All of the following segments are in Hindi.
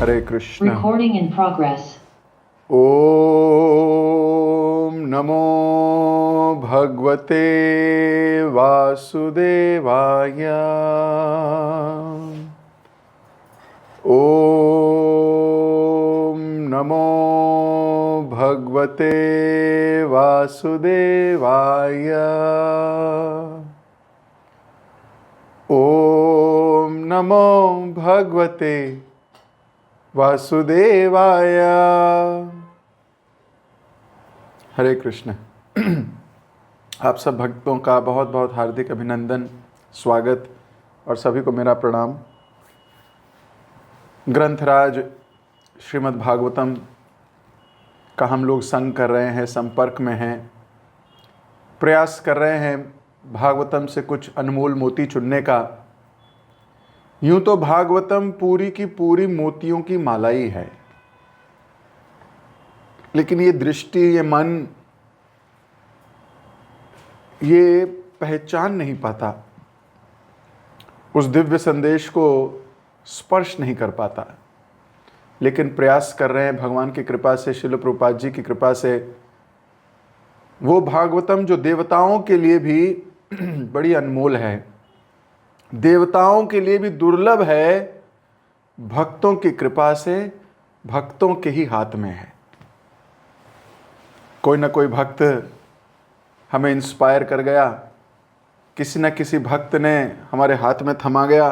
Hare Krishna. Recording in progress. ओम नमो भगवते वासुदेवाय। ओम नमो भगवते वासुदेवाय। ओम नमो भगवते वासुदेवाय। हरे कृष्ण। आप सब भक्तों का बहुत बहुत हार्दिक अभिनंदन, स्वागत और सभी को मेरा प्रणाम। ग्रंथराज श्रीमद् भागवतम का हम लोग संग कर रहे हैं, संपर्क में हैं, प्रयास कर रहे हैं भागवतम से कुछ अनमोल मोती चुनने का। यूं तो भागवतम पूरी की पूरी मोतियों की माला ही है, लेकिन ये दृष्टि, ये मन, ये पहचान नहीं पाता, उस दिव्य संदेश को स्पर्श नहीं कर पाता। लेकिन प्रयास कर रहे हैं भगवान की कृपा से, श्रील प्रभुपाद जी की कृपा से। वो भागवतम जो देवताओं के लिए भी बड़ी अनमोल है, देवताओं के लिए भी दुर्लभ है, भक्तों की कृपा से भक्तों के ही हाथ में है। कोई ना कोई भक्त हमें इंस्पायर कर गया, किसी न किसी भक्त ने हमारे हाथ में थमा गया,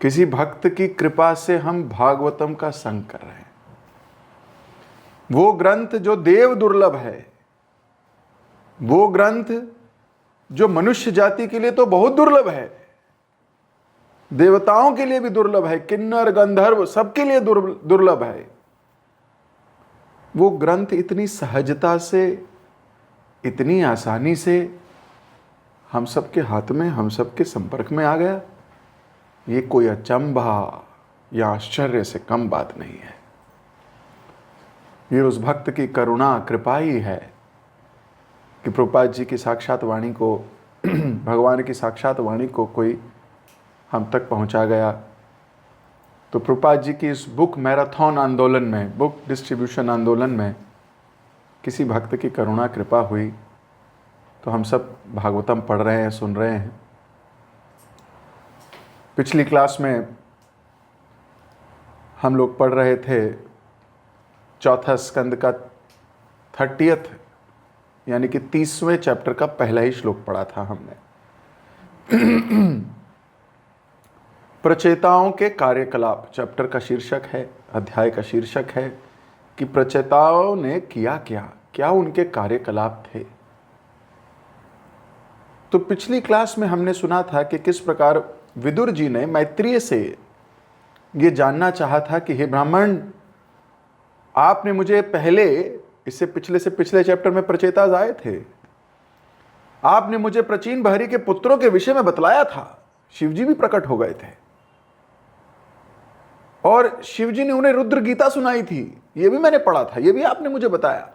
किसी भक्त की कृपा से हम भागवतम का संग कर रहे हैं। वो ग्रंथ जो देव दुर्लभ है, वो ग्रंथ जो मनुष्य जाति के लिए तो बहुत दुर्लभ है, देवताओं के लिए भी दुर्लभ है, किन्नर गंधर्व सबके लिए दुर्लभ है। वो ग्रंथ इतनी सहजता से, इतनी आसानी से हम सबके हाथ में, हम सबके संपर्क में आ गया। ये कोई अचंभा या आश्चर्य से कम बात नहीं है। ये उस भक्त की करुणा, कृपा ही है कि प्रभुपाद जी की साक्षात वाणी को, भगवान की साक्षात वाणी को कोई हम तक पहुंचा गया। तो प्रभुपाद जी की इस बुक मैराथन आंदोलन में, बुक डिस्ट्रीब्यूशन आंदोलन में किसी भक्त की करुणा कृपा हुई तो हम सब भागवतम पढ़ रहे हैं, सुन रहे हैं। पिछली क्लास में हम लोग पढ़ रहे थे चौथा स्कंद का 30th यानी कि 30वें चैप्टर का पहला ही श्लोक पढ़ा था हमने। प्रचेताओं के कार्यकलाप चैप्टर का शीर्षक है, अध्याय का शीर्षक है कि प्रचेताओं ने किया क्या, क्या उनके कार्यकलाप थे। तो पिछली क्लास में हमने सुना था कि किस प्रकार विदुर जी ने मैत्रेय से ये जानना चाहा था कि हे ब्राह्मण, आपने मुझे पहले, इससे पिछले चैप्टर में प्रचेताज आए थे, आपने मुझे प्राचीन बहरी के पुत्रों के विषय में बतलाया था। शिवजी भी प्रकट हो गए थे और शिवजी ने उन्हें रुद्र गीता सुनाई थी, यह भी मैंने पढ़ा था, यह भी आपने मुझे बताया।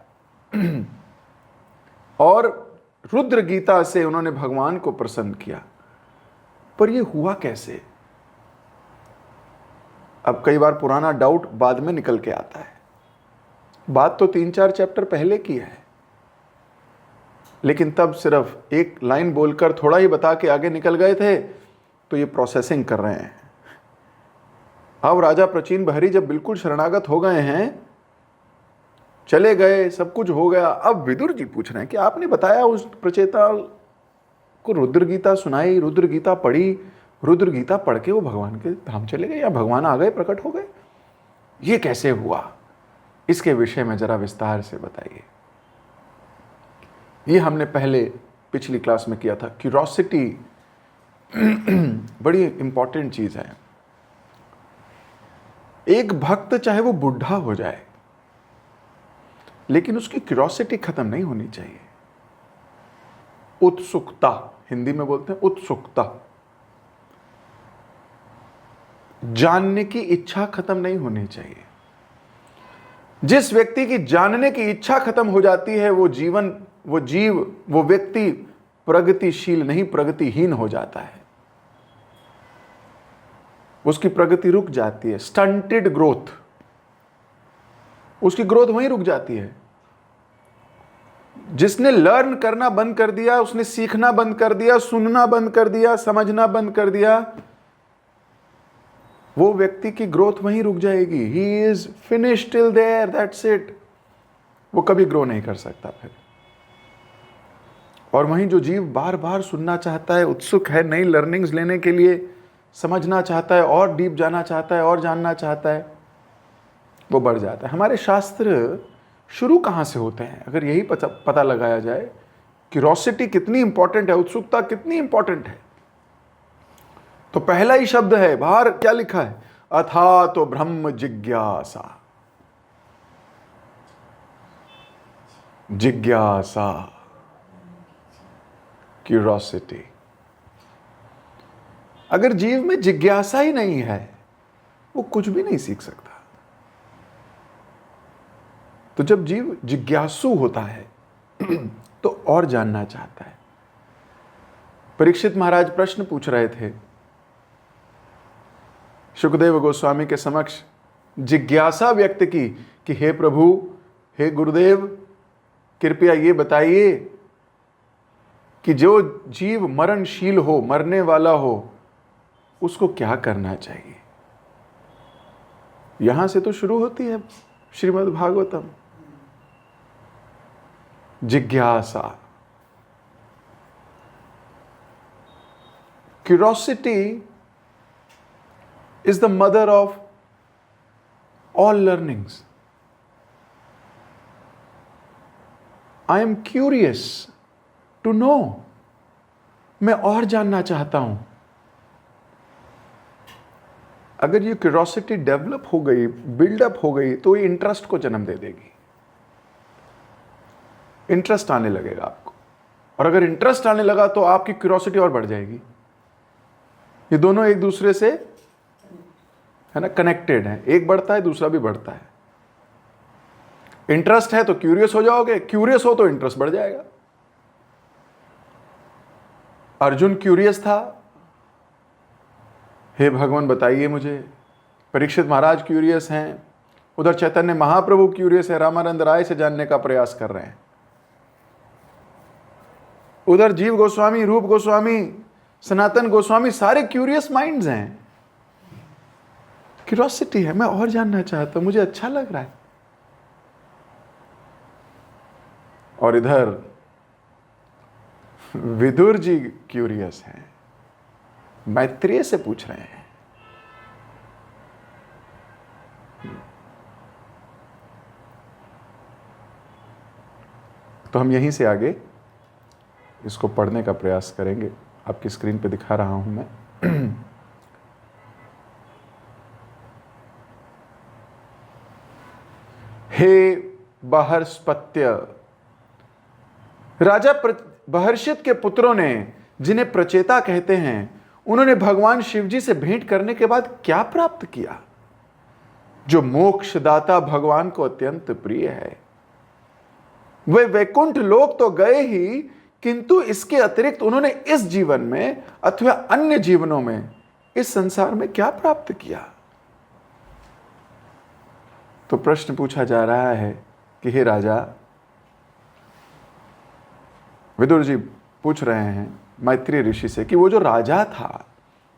और रुद्र गीता से उन्होंने भगवान को प्रसन्न किया। पर यह हुआ कैसे? अब कई बार पुराना डाउट बाद में निकल के आता है। बात तो 3-4 चैप्टर पहले की है, लेकिन तब सिर्फ एक लाइन बोलकर थोड़ा ही बता के आगे निकल गए थे, तो ये प्रोसेसिंग कर रहे हैं। अब राजा प्राचीन बहरी जब बिल्कुल शरणागत हो गए हैं, चले गए, सब कुछ हो गया, अब विदुर जी पूछ रहे हैं कि आपने बताया उस प्रचेता को रुद्र गीता सुनाई, रुद्र गीता पढ़ी, रुद्र गीता पढ़ के वो भगवान के धाम चले गए या भगवान आ गए, प्रकट हो गए, ये कैसे हुआ? इसके विषय में जरा विस्तार से बताइए। ये हमने पहले पिछली क्लास में किया था। क्यूरोसिटी बड़ी इंपॉर्टेंट चीज है। एक भक्त चाहे वो बुढ़ा हो जाए, लेकिन उसकी क्यूरोसिटी खत्म नहीं होनी चाहिए। उत्सुकता, हिंदी में बोलते हैं उत्सुकता, जानने की इच्छा खत्म नहीं होनी चाहिए। जिस व्यक्ति की जानने की इच्छा खत्म हो जाती है, वो जीवन, वो जीव, वो व्यक्ति प्रगतिशील नहीं, प्रगतिहीन हो जाता है। उसकी प्रगति रुक जाती है, स्टंटेड ग्रोथ, उसकी ग्रोथ वहीं रुक जाती है। जिसने लर्न करना बंद कर दिया, उसने सीखना बंद कर दिया, सुनना बंद कर दिया, समझना बंद कर दिया, वो व्यक्ति की ग्रोथ वहीं रुक जाएगी। He is finished till there, that's it. वो कभी ग्रो नहीं कर सकता फिर। और वहीं जो जीव बार बार सुनना चाहता है, उत्सुक है नई लर्निंग्स लेने के लिए, समझना चाहता है, और डीप जाना चाहता है, और जानना चाहता है, वो बढ़ जाता है। हमारे शास्त्र शुरू कहाँ से होते हैं? अगर यही पता लगाया जाए, क्यूरोसिटी कितनी इंपॉर्टेंट है, उत्सुकता कितनी इंपॉर्टेंट है, तो पहला ही शब्द है, बाहर क्या लिखा है? अथा तो ब्रह्म जिज्ञासा। जिज्ञासा, क्यूरोसिटी। अगर जीव में जिज्ञासा ही नहीं है, वो कुछ भी नहीं सीख सकता। तो जब जीव जिज्ञासु होता है तो और जानना चाहता है। परीक्षित महाराज प्रश्न पूछ रहे थे शुकदेव गोस्वामी के समक्ष, जिज्ञासा व्यक्त की कि हे प्रभु, हे गुरुदेव, कृपया ये बताइए कि जो जीव मरणशील हो, मरने वाला हो, उसको क्या करना चाहिए? यहां से तो शुरू होती है श्रीमद् भागवतम। जिज्ञासा, curiosity is the mother of all learnings. I am curious to know. मैं और जानना चाहता हूं। अगर ये क्यूरोसिटी डेवलप हो गई, बिल्डअप हो गई, तो ये इंटरेस्ट को जन्म दे देगी। इंटरेस्ट आने लगेगा आपको, और अगर इंटरेस्ट आने लगा तो आपकी क्यूरोसिटी और बढ़ जाएगी। ये दोनों एक दूसरे से, है ना, कनेक्टेड है। एक बढ़ता है, दूसरा भी बढ़ता है। इंटरेस्ट है तो क्यूरियस हो जाओगे, क्यूरियस हो तो इंटरेस्ट बढ़ जाएगा। अर्जुन क्यूरियस था, हे भगवान बताइए मुझे। परीक्षित महाराज क्यूरियस हैं। उधर चैतन्य महाप्रभु क्यूरियस है, रामानंद राय से जानने का प्रयास कर रहे हैं। उधर जीव गोस्वामी, रूप गोस्वामी, सनातन गोस्वामी, सारे क्यूरियस माइंड्स हैं। क्यूरियोसिटी है, मैं और जानना चाहता हूं, मुझे अच्छा लग रहा है। और इधर विदुर जी क्यूरियस हैं, मैत्रेय से पूछ रहे हैं। तो हम यहीं से आगे इसको पढ़ने का प्रयास करेंगे। आपकी स्क्रीन पे दिखा रहा हूं मैं। हे बहर्षपत्य, राजा बहर्षित के पुत्रों ने, जिन्हें प्रचेता कहते हैं, उन्होंने भगवान शिवजी से भेंट करने के बाद क्या प्राप्त किया जो मोक्षदाता भगवान को अत्यंत प्रिय है? वे वैकुंठ लोक तो गए ही, किंतु इसके अतिरिक्त उन्होंने इस जीवन में अथवा अन्य जीवनों में इस संसार में क्या प्राप्त किया? तो प्रश्न पूछा जा रहा है कि हे राजा, विदुर जी पूछ रहे हैं मैत्रेय ऋषि से कि वो जो राजा था,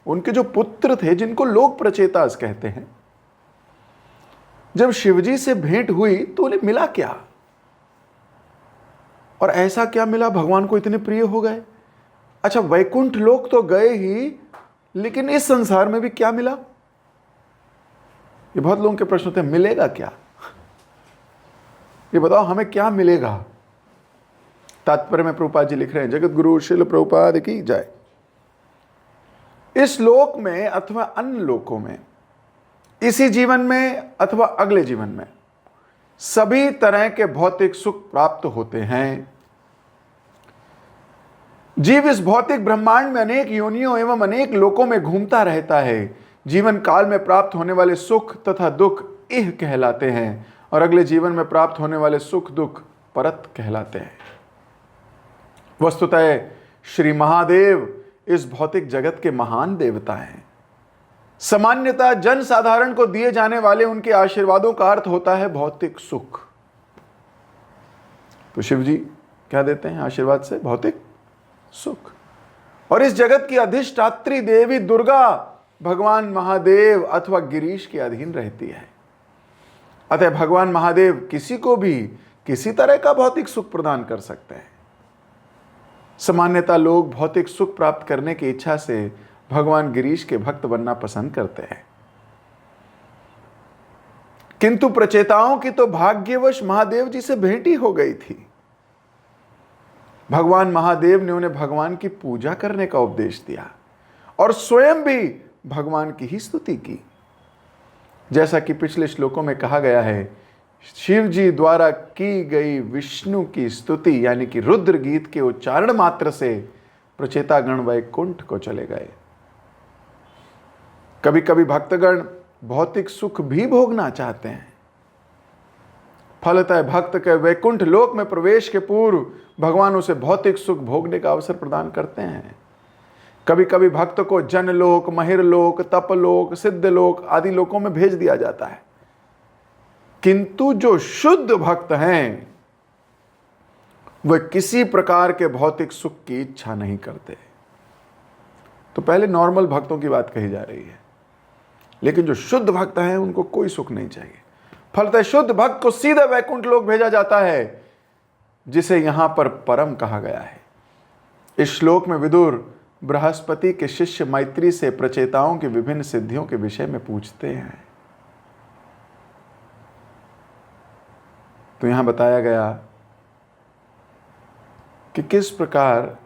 उनके जो पुत्र थे, जिनको लोग प्रचेतास कहते हैं, जब शिवजी से भेंट हुई तो उन्हें मिला क्या? और ऐसा क्या मिला भगवान को इतने प्रिय हो गए? अच्छा, वैकुंठ लोक तो गए ही, लेकिन इस संसार में भी क्या मिला? ये बहुत लोगों के प्रश्न होते हैं, मिलेगा क्या? ये बताओ हमें क्या मिलेगा? तात्पर्य में प्रभुपाद जी लिख रहे हैं, जगत गुरु शिल प्रभुपाद की जय। इस लोक में अथवा अन्य लोकों में, इसी जीवन में अथवा अगले जीवन में, सभी तरह के भौतिक सुख प्राप्त होते हैं। जीव इस भौतिक ब्रह्मांड में अनेक योनियों एवं अनेक लोकों में घूमता रहता है। जीवन काल में प्राप्त होने वाले सुख तथा दुख इह कहलाते हैं, और अगले जीवन में प्राप्त होने वाले सुख दुख परत कहलाते हैं। वस्तुतः श्री महादेव इस भौतिक जगत के महान देवता हैं। सामान्यतः जन साधारण को दिए जाने वाले उनके आशीर्वादों का अर्थ होता है भौतिक सुख। तो शिव जी क्या देते हैं आशीर्वाद से? भौतिक सुख। और इस जगत की अधिष्ठात्री देवी दुर्गा भगवान महादेव अथवा गिरीश के अधीन रहती है। अतः भगवान महादेव किसी को भी किसी तरह का भौतिक सुख प्रदान कर सकते हैं। सामान्यतः लोग भौतिक सुख प्राप्त करने की इच्छा से भगवान गिरीश के भक्त बनना पसंद करते हैं, किंतु प्रचेताओं की तो भाग्यवश महादेव जी से भेंट ही हो गई थी। भगवान महादेव ने उन्हें भगवान की पूजा करने का उपदेश दिया और स्वयं भी भगवान की ही स्तुति की। जैसा कि पिछले श्लोकों में कहा गया है, शिव जी द्वारा की गई विष्णु की स्तुति यानी कि रुद्र गीत के उच्चारण मात्र से प्रचेतागण वैकुंठ को चले गए। कभी कभी भक्तगण भौतिक सुख भी भोगना चाहते हैं, फलतः भक्त के वैकुंठ लोक में प्रवेश के पूर्व भगवान उसे भौतिक सुख भोगने का अवसर प्रदान करते हैं। कभी कभी भक्त को जनलोक, महिरलोक, तपलोक, सिद्धलोक आदि लोकों में भेज दिया जाता है, किंतु जो शुद्ध भक्त हैं वह किसी प्रकार के भौतिक सुख की इच्छा नहीं करते। तो पहले नॉर्मल भक्तों की बात कही जा रही है, लेकिन जो शुद्ध भक्त हैं उनको कोई सुख नहीं चाहिए। फलतः शुद्ध भक्त को सीधे वैकुंठ लोक भेजा जाता है, जिसे यहां पर परम कहा गया है। इस श्लोक में विदुर बृहस्पति के शिष्य मैत्री से प्रचेताओं की विभिन्न सिद्धियों के विषय में पूछते हैं। तो यहां बताया गया कि किस प्रकार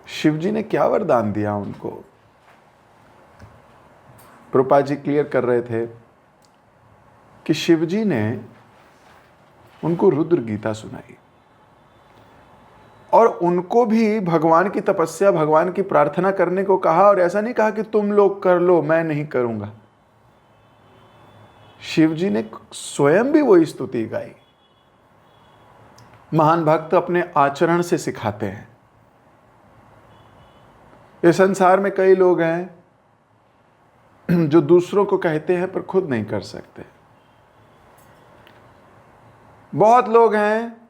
शिवजी ने क्या वरदान दिया उनको। प्रभुपाद जी क्लियर कर रहे थे कि शिवजी ने उनको रुद्र गीता सुनाई और उनको भी भगवान की तपस्या, भगवान की प्रार्थना करने को कहा, और ऐसा नहीं कहा कि तुम लोग कर लो मैं नहीं करूंगा। शिवजी ने स्वयं भी वही स्तुति गाई। महान भक्त अपने आचरण से सिखाते हैं। इस संसार में कई लोग हैं जो दूसरों को कहते हैं पर खुद नहीं कर सकते। बहुत लोग हैं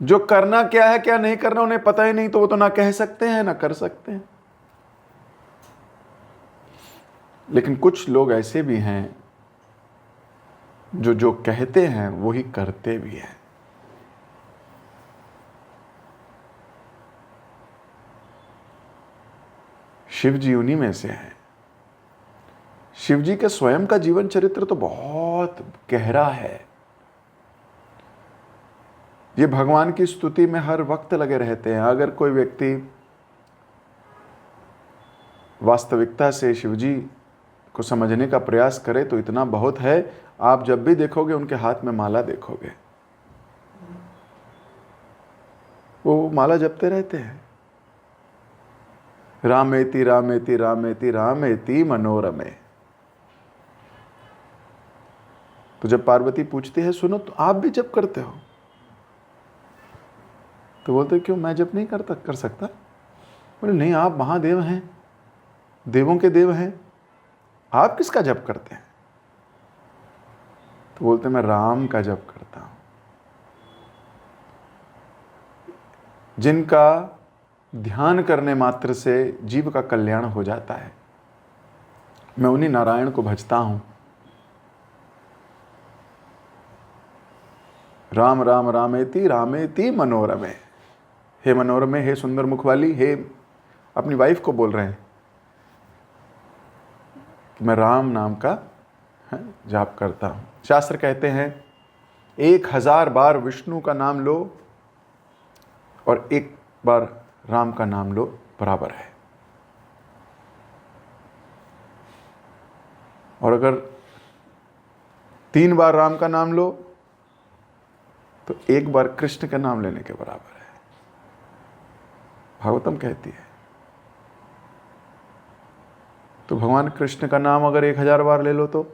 जो करना क्या है क्या नहीं करना उन्हें पता ही नहीं, तो वो तो ना कह सकते हैं ना कर सकते हैं। लेकिन कुछ लोग ऐसे भी हैं जो जो कहते हैं वही करते भी हैं। शिव जी उन्हीं में से हैं। शिव जी के स्वयं का जीवन चरित्र तो बहुत गहरा है। ये भगवान की स्तुति में हर वक्त लगे रहते हैं। अगर कोई व्यक्ति वास्तविकता से शिवजी को समझने का प्रयास करे तो इतना बहुत है। आप जब भी देखोगे उनके हाथ में माला देखोगे, वो माला जपते रहते हैं, रामेति रामेति रामेति रामेति मनोरमे। तो जब पार्वती पूछती है सुनो तो आप भी जप करते हो, तो बोलते क्यों मैं जप नहीं कर सकता? बोले नहीं, आप महादेव हैं, देवों के देव हैं, आप किसका जप करते हैं? तो बोलते मैं राम का जप करता हूं, जिनका ध्यान करने मात्र से जीव का कल्याण हो जाता है। मैं उन्हीं नारायण को भजता हूं। राम राम रामेति रामेति मनोरमे। हे मनोरमे, हे सुंदर मुख वाली, हे अपनी वाइफ को बोल रहे हैं कि मैं राम नाम का जाप करता हूं। शास्त्र कहते हैं 1000 बार विष्णु का नाम लो और 1 बार राम का नाम लो, बराबर है। और अगर 3 बार राम का नाम लो तो 1 बार कृष्ण का नाम लेने के बराबर है, भागवतम कहती है। तो भगवान कृष्ण का नाम अगर 1000 बार ले लो तो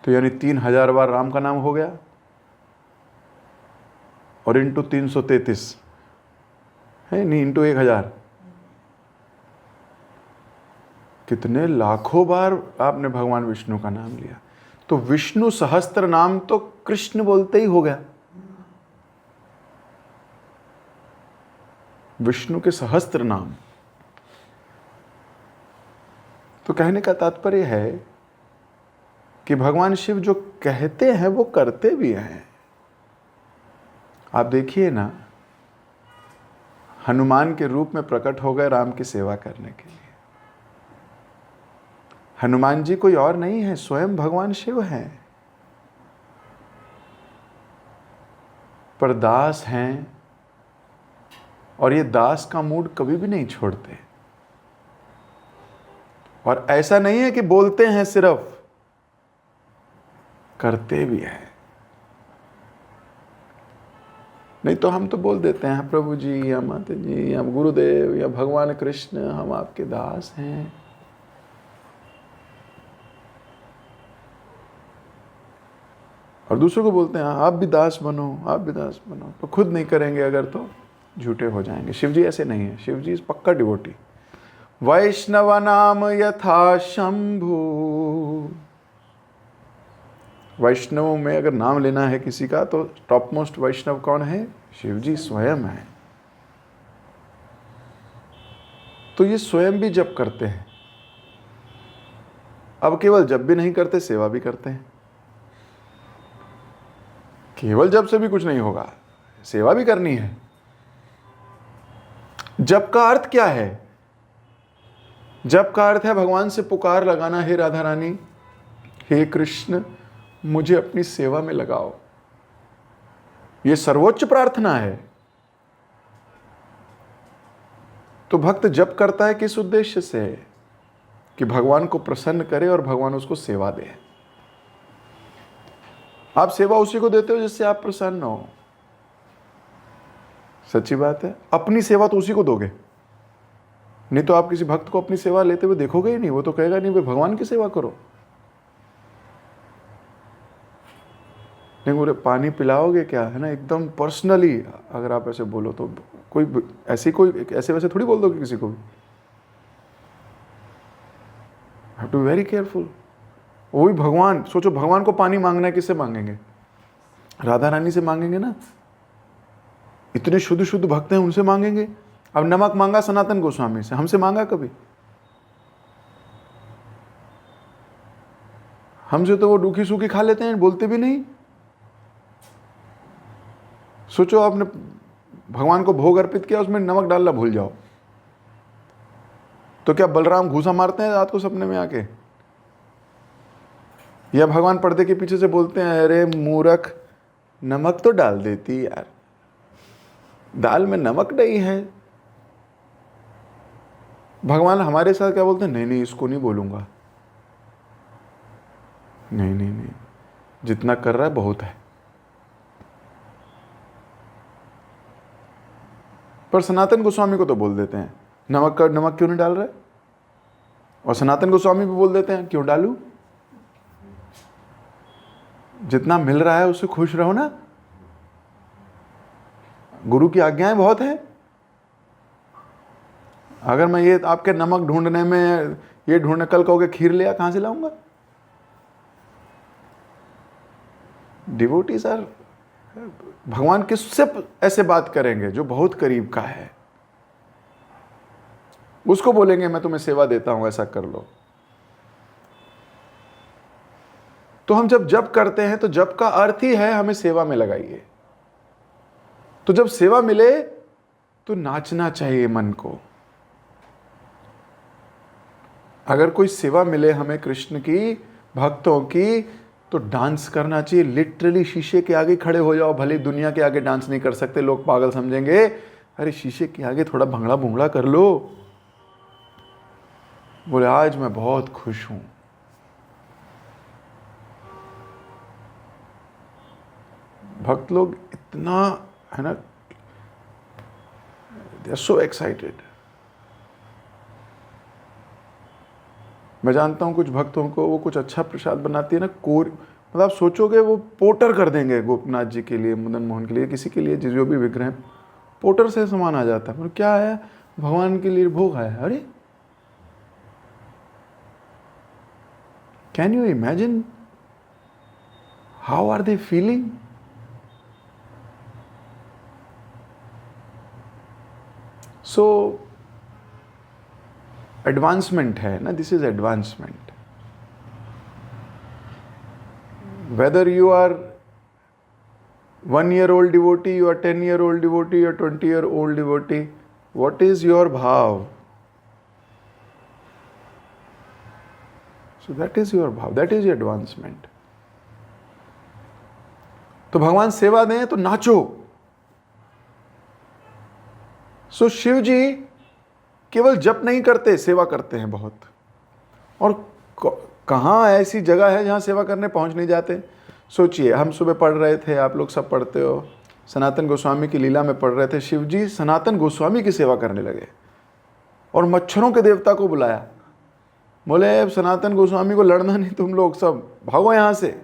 यानी 3000 बार राम का नाम हो गया, और इंटू 333 है नहीं, इंटू 1000 कितने लाखों बार आपने भगवान विष्णु का नाम लिया, तो विष्णु सहस्त्र नाम तो कृष्ण बोलते ही हो गया। विष्णु के सहस्त्र नाम। तो कहने का तात्पर्य है कि भगवान शिव जो कहते हैं वो करते भी हैं। आप देखिए ना, हनुमान के रूप में प्रकट हो गए राम की सेवा करने के लिए। हनुमान जी कोई और नहीं है, स्वयं भगवान शिव हैं, पर दास हैं, और ये दास का मूड कभी भी नहीं छोड़ते। और ऐसा नहीं है कि बोलते हैं सिर्फ, करते भी हैं। नहीं तो हम तो बोल देते हैं प्रभु जी या माता जी या गुरुदेव या भगवान कृष्ण, हम आपके दास हैं। और दूसरों को बोलते हैं आप भी दास बनो, आप भी दास बनो, तो खुद नहीं करेंगे अगर तो झूठे हो जाएंगे। शिव जी ऐसे नहीं है, शिव जी पक्का डिवोटी। वैष्णव नाम यथा शंभु। वैष्णव में अगर नाम लेना है किसी का तो टॉप मोस्ट वैष्णव कौन है? शिव जी स्वयं है। तो ये स्वयं भी जप करते हैं। अब केवल जप भी नहीं करते, सेवा भी करते हैं। केवल जप से भी कुछ नहीं होगा, सेवा भी करनी है। जप का अर्थ क्या है? जप का अर्थ है भगवान से पुकार लगाना, हे राधा रानी, हे कृष्ण, मुझे अपनी सेवा में लगाओ। यह सर्वोच्च प्रार्थना है। तो भक्त जप करता है किस उद्देश्य से? कि भगवान को प्रसन्न करे और भगवान उसको सेवा दे। आप सेवा उसी को देते हो जिससे आप प्रसन्न हो। सच्ची बात है। अपनी सेवा तो उसी को दोगे, नहीं तो आप किसी भक्त को अपनी सेवा लेते हुए देखोगे ही नहीं। वो तो कहेगा नहीं भाई भगवान की सेवा करो। नहीं बोले पानी पिलाओगे क्या, है ना, एकदम पर्सनली अगर आप ऐसे बोलो तो कोई ऐसे वैसे थोड़ी बोल दोगे किसी को भी। Have to be very careful. वो भी भगवान, सोचो भगवान को पानी मांगना है, किससे मांगेंगे? राधा रानी से मांगेंगे ना। इतने शुद्ध शुद्ध भक्त हैं, उनसे मांगेंगे। अब नमक मांगा सनातन गोस्वामी से, हमसे मांगा कभी? हमसे तो वो डूखी सूखी खा लेते हैं, बोलते भी नहीं। सोचो आपने भगवान को भोग अर्पित किया, उसमें नमक डालना भूल जाओ, तो क्या बलराम घूसा मारते हैं रात को सपने में आके? या भगवान पर्दे के पीछे से बोलते हैं, अरे मूर्ख, नमक तो डाल देती यार, दाल में नमक नहीं है। भगवान हमारे साथ क्या बोलते हैं? नहीं नहीं, इसको नहीं बोलूंगा, नहीं नहीं नहीं, जितना कर रहा है बहुत है। पर सनातन गोस्वामी को तो बोल देते हैं नमक क्यों नहीं डाल रहे? और सनातन गोस्वामी भी बोल देते हैं क्यों डालूं, जितना मिल रहा है उससे खुश रहो ना। गुरु की आज्ञाएं बहुत हैं। अगर मैं ये आपके नमक ढूंढने में ये ढूंढने, कल कहोगे खीर लिया, कहां से लाऊंगा? डिवोटीज आर, भगवान किससे ऐसे बात करेंगे? जो बहुत करीब का है, उसको बोलेंगे मैं तुम्हें सेवा देता हूं, ऐसा कर लो। तो हम जब जप करते हैं तो जप का अर्थ ही है हमें सेवा में लगाइए। तो जब सेवा मिले तो नाचना चाहिए मन को। अगर कोई सेवा मिले हमें कृष्ण की, भक्तों की, तो डांस करना चाहिए। लिटरली शीशे के आगे खड़े हो जाओ, भले दुनिया के आगे डांस नहीं कर सकते, लोग पागल समझेंगे, अरे शीशे के आगे थोड़ा भंगड़ा भुंगड़ा कर लो, बोले आज मैं बहुत खुश हूं। भक्त लोग इतना, है ना, दे आर सो एक्साइटेड। मैं जानता हूं कुछ भक्तों को वो कुछ अच्छा प्रसाद बनाती है ना, मतलब आप सोचोगे वो पोटर कर देंगे गोपनाथ जी के लिए, मदन मोहन के लिए, किसी के लिए, जो भी विग्रह, पोटर से सामान आ जाता है। क्या है? भगवान के लिए भोग आया। अरे Can you imagine how are they feeling? So advancement है ना, this is advancement. Whether you are 1-year-old devotee, you are 10-year-old devotee, you are 20-year-old devotee, what is your bhav? So that is your bhav, that is your advancement. तो भगवान सेवा दें तो नाचो. सो शिव जी केवल जप नहीं करते, सेवा करते हैं बहुत. और कहाँ ऐसी जगह है जहाँ सेवा करने पहुँच नहीं जाते. सोचिए, हम सुबह पढ़ रहे थे, आप लोग सब पढ़ते हो, सनातन गोस्वामी की लीला में पढ़ रहे थे, शिव जी सनातन गोस्वामी की सेवा करने लगे और मच्छरों के देवता को बुलाया. बोले सनातन गोस्वामी को लड़ना नहीं, तुम लोग सब भागो यहाँ से,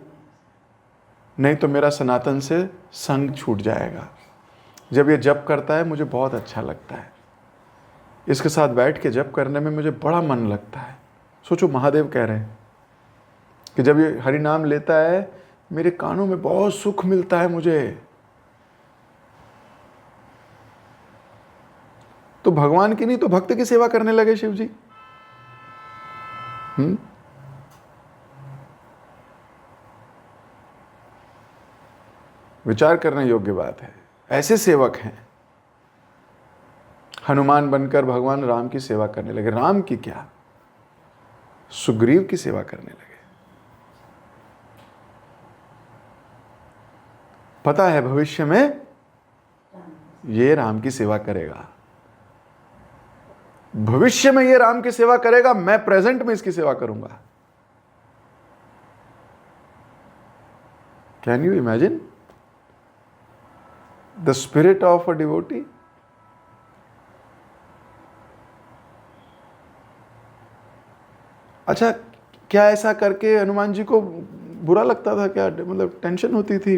नहीं तो मेरा सनातन से संग छूट जाएगा. जब ये जप करता है मुझे बहुत अच्छा लगता है, इसके साथ बैठ के जप करने में मुझे बड़ा मन लगता है. सोचो, महादेव कह रहे हैं कि जब ये हरि नाम लेता है मेरे कानों में बहुत सुख मिलता है मुझे. तो भगवान की नहीं तो भक्त की सेवा करने लगे शिव जी. विचार करने योग्य बात है. ऐसे सेवक हैं. हनुमान बनकर भगवान राम की सेवा करने लगे. राम की क्या, सुग्रीव की सेवा करने लगे. पता है भविष्य में ये राम की सेवा करेगा, भविष्य में ये राम की सेवा करेगा, मैं प्रेजेंट में इसकी सेवा करूंगा. Can you imagine the spirit of a devotee? अच्छा, क्या ऐसा करके हनुमान जी को बुरा लगता था क्या? मतलब टेंशन होती थी?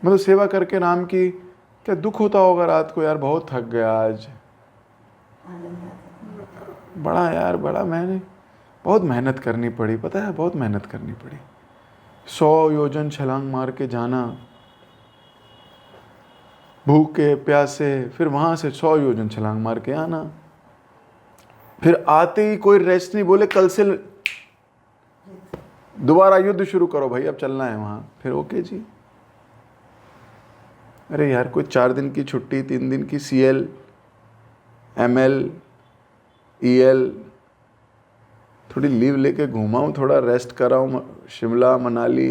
मतलब सेवा करके राम की क्या दुख होता होगा रात को, यार बहुत थक गया आज, मैंने बहुत मेहनत करनी पड़ी, पता है बहुत मेहनत करनी पड़ी. 100 योजन छलांग मार के जाना, भूखे प्यासे, फिर वहां से 100 योजन छलांग मार के आना, फिर आते ही कोई रेस्ट नहीं, बोले कल से दोबारा युद्ध शुरू करो भाई, अब चलना है वहां. फिर ओके जी. अरे यार, कोई 4 दिन की छुट्टी, 3 दिन की CL, ML, EL, थोड़ी लीव लेके घूमाऊँ, थोड़ा रेस्ट कराऊँ, शिमला मनाली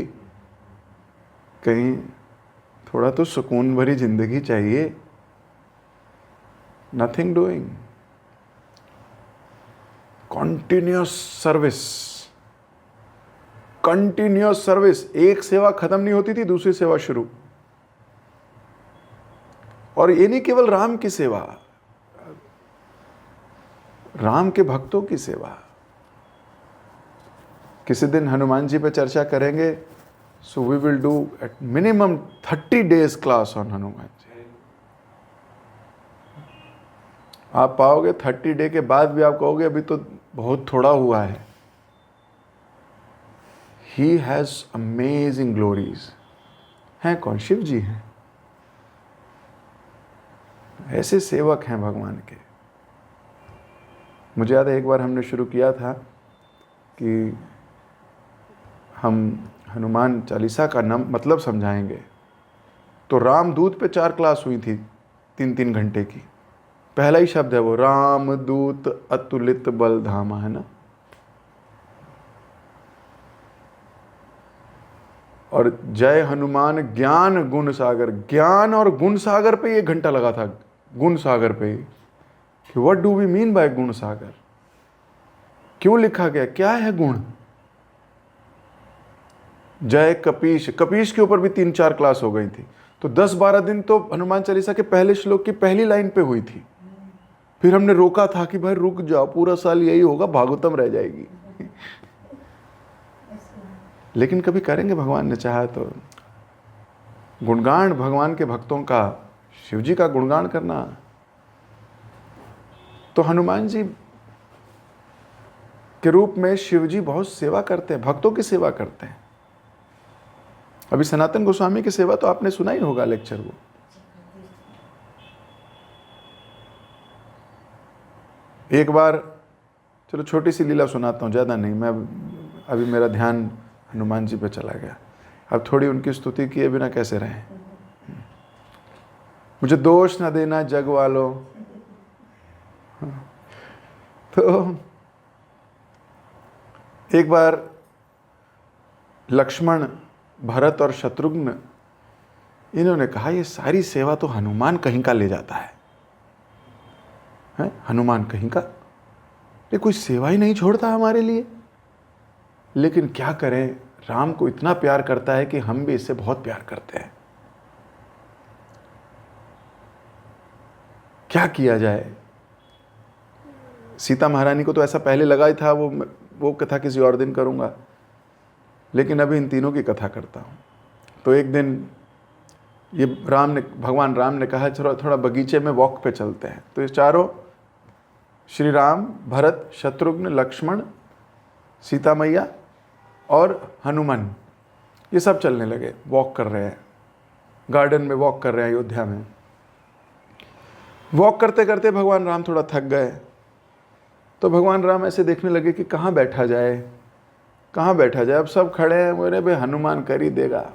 कहीं, थोड़ा तो सुकून भरी जिंदगी चाहिए. Nothing doing, continuous service. एक सेवा खत्म नहीं होती थी, दूसरी सेवा शुरू. और ये नहीं केवल राम की सेवा, राम के भक्तों की सेवा. किसी दिन हनुमान जी पे चर्चा करेंगे. So we will do at minimum 30 days class on Hanuman ji. आप पाओगे 30 डे के बाद भी आप कहोगे अभी तो बहुत थोड़ा हुआ है. He has amazing glories. हैं कौन? शिव जी हैं. ऐसे सेवक हैं भगवान के. मुझे याद है एक बार हमने शुरू किया था कि हम हनुमान चालीसा का मतलब समझाएंगे. तो रामदूत पे 4 क्लास हुई थी 3-3 घंटे की. पहला ही शब्द है वो, रामदूत अतुलित बल धामा, है ना. और जय हनुमान ज्ञान गुण सागर. ज्ञान और गुण सागर पे ये घंटा लगा था. गुण सागर पे कि what do we mean by गुण सागर, क्यों लिखा गया, क्या है गुण. जय कपीश. कपीश के ऊपर भी 3-4 क्लास हो गई थी. तो 10-12 दिन तो हनुमान चालीसा के पहले श्लोक की पहली लाइन पे हुई थी. फिर हमने रोका था कि भाई रुक जाओ, पूरा साल यही होगा, भागवतम रह जाएगी. लेकिन कभी करेंगे, भगवान ने चाहा तो. गुणगान भगवान के भक्तों का, शिव जी का गुणगान करना. तो हनुमान जी के रूप में शिव जी बहुत सेवा करते हैं, भक्तों की सेवा करते हैं। अभी सनातन गोस्वामी की सेवा तो आपने सुना ही होगा लेक्चर वो। एक बार, चलो छोटी सी लीला सुनाता हूँ, ज़्यादा नहीं, मैं अभी मेरा ध्यान हनुमान जी पे चला गया। अब थोड़ी उनकी स्तुति किए बिना कैसे रहें। मुझे दोष न देना जग वालों। तो एक बार लक्ष्मण, भरत और शत्रुघ्न, इन्होंने कहा ये सारी सेवा तो हनुमान कहीं का ले जाता है, हनुमान कहीं का, ये कोई सेवा ही नहीं छोड़ता हमारे लिए। लेकिन क्या करें, राम को इतना प्यार करता है कि हम भी इससे बहुत प्यार करते हैं। क्या किया जाए। सीता महारानी को तो ऐसा पहले लगा ही था, वो कथा किसी और दिन करूंगा, लेकिन अभी इन तीनों की कथा करता हूं। तो एक दिन ये भगवान राम ने कहा थोड़ा बगीचे में वॉक पे चलते हैं। तो ये चारों, श्री राम, भरत, शत्रुघ्न, लक्ष्मण, सीता मैया और हनुमान, ये सब चलने लगे, वॉक कर रहे हैं, गार्डन में वॉक कर रहे हैं अयोध्या में। वॉक करते करते भगवान राम थोड़ा थक गए, तो भगवान राम ऐसे देखने लगे कि कहाँ बैठा जाए, कहाँ बैठा जाए। अब सब खड़े हैं, बोले भाई हनुमान कर ही देगा।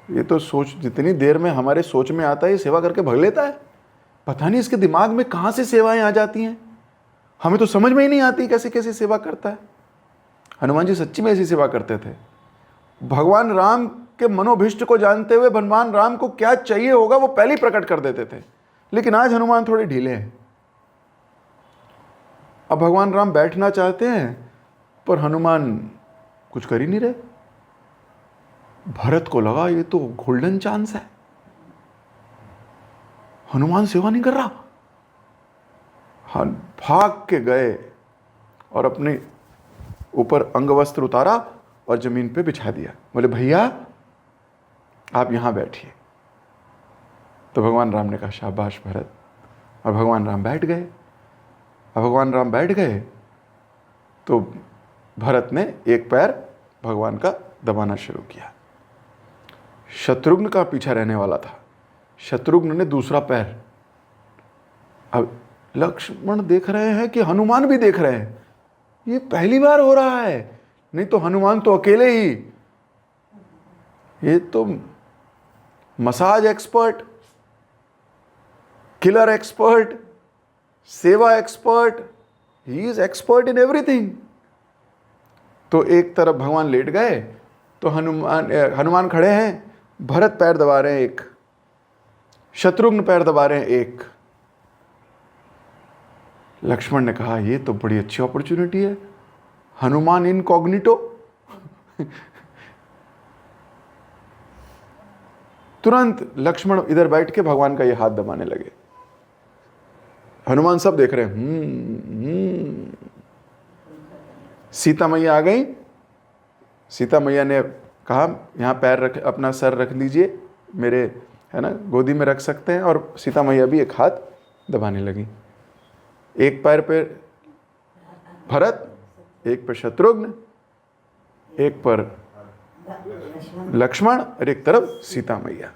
ये तो सोच, जितनी देर में हमारे सोच में आता है ये सेवा करके भग लेता है। पता नहीं इसके दिमाग में कहाँ से सेवाएं आ जाती हैं, हमें तो समझ में ही नहीं आती कैसे कैसे सेवा करता है। हनुमान जी सच्ची में ऐसी सेवा करते थे। भगवान राम के मनोभिष्ट को जानते हुए भगवान राम को क्या चाहिए होगा वो पहले ही प्रकट कर देते थे। लेकिन आज हनुमान थोड़े ढीले हैं। अब भगवान राम बैठना चाहते हैं पर हनुमान कुछ कर ही नहीं रहे। भरत को लगा ये तो गोल्डन चांस है, हनुमान सेवा नहीं कर रहा। भाग के गए और अपने ऊपर अंगवस्त्र उतारा और जमीन पे बिछा दिया। बोले भैया आप यहां बैठिए। तो भगवान राम ने कहा शाबाश भरत, और भगवान राम बैठ गए। अब भगवान राम बैठ गए तो भरत ने एक पैर भगवान का दबाना शुरू किया। शत्रुघ्न का पीछा रहने वाला था, शत्रुघ्न ने दूसरा पैर। अब लक्ष्मण देख रहे हैं कि हनुमान भी देख रहे हैं, ये पहली बार हो रहा है, नहीं तो हनुमान तो अकेले ही, ये तो मसाज एक्सपर्ट, किलर एक्सपर्ट, सेवा expert, he is expert in everything. तो एक तरफ भगवान लेट गए तो हनुमान खड़े हैं, भरत पैर दबा रहे हैं एक, शत्रुघ्न पैर दबा रहे हैं एक। लक्ष्मण ने कहा ये तो बड़ी अच्छी अपॉर्चुनिटी है, हनुमान इनकॉग्निटो। तुरंत लक्ष्मण इधर बैठ के भगवान का ये हाथ दबाने लगे। हनुमान सब देख रहे हैं। सीता मैया आ गई। सीता मैया ने कहा यहाँ पैर रख, अपना सर रख लीजिए मेरे, है ना, गोदी में रख सकते हैं। और सीता मैया भी एक हाथ दबाने लगी। एक पैर पे भरत, एक पर शत्रुघ्न, एक पर लक्ष्मण और एक तरफ सीता मैया।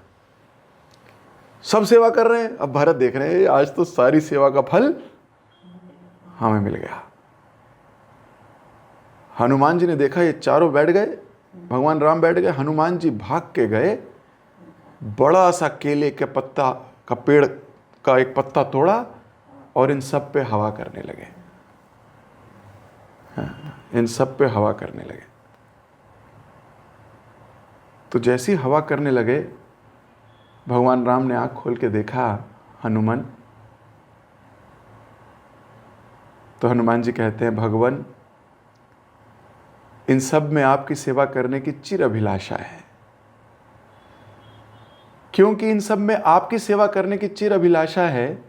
सब सेवा कर रहे हैं। अब भरत देख रहे हैं आज तो सारी सेवा का फल हमें मिल गया। हनुमान जी ने देखा ये चारों बैठ गए, भगवान राम बैठ गए, हनुमान जी भाग के गए, बड़ा सा केले के पत्ता का पेड़ का एक पत्ता तोड़ा और इन सब पे हवा करने लगे। इन सब पे हवा करने लगे। तो जैसी हवा करने लगे, भगवान राम ने आंख खोल के देखा हनुमान। तो हनुमान जी कहते हैं भगवान इन सब में आपकी सेवा करने की चिर अभिलाषा है। क्योंकि इन सब में आपकी सेवा करने की चिर अभिलाषा है,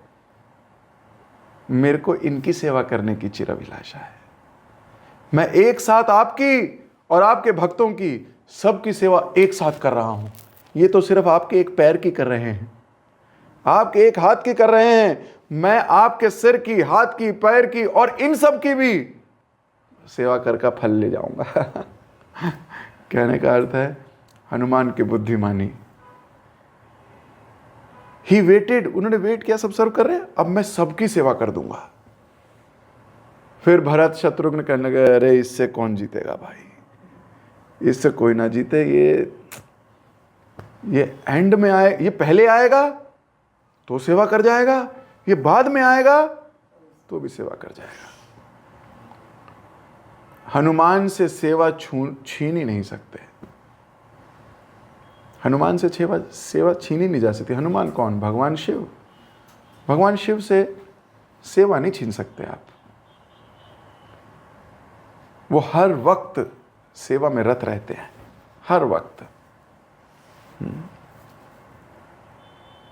मेरे को इनकी सेवा करने की चिर अभिलाषा है। मैं एक साथ आपकी और आपके भक्तों की सबकी सेवा एक साथ कर रहा हूं। ये तो सिर्फ आपके एक पैर की कर रहे हैं, आपके एक हाथ की कर रहे हैं, मैं आपके सिर की, हाथ की, पैर की और इन सब की भी सेवा कर का फल ले जाऊंगा। कहने का अर्थ है हनुमान की बुद्धिमानी। ही वेटेड, उन्होंने वेट किया, सब सर्व कर रहे हैं, अब मैं सबकी सेवा कर दूंगा। फिर भरत शत्रुघ्न कहने लगे, अरे इससे कौन जीतेगा भाई, इससे कोई ना जीते, ये एंड में आए, ये पहले आएगा तो सेवा कर जाएगा, ये बाद में आएगा तो भी सेवा कर जाएगा। हनुमान से सेवा छीन ही नहीं सकते, हनुमान से सेवा छीनी नहीं जा सकती। हनुमान कौन? भगवान शिव। भगवान शिव से सेवा नहीं छीन सकते आप। वो हर वक्त सेवा में रत रहते हैं, हर वक्त।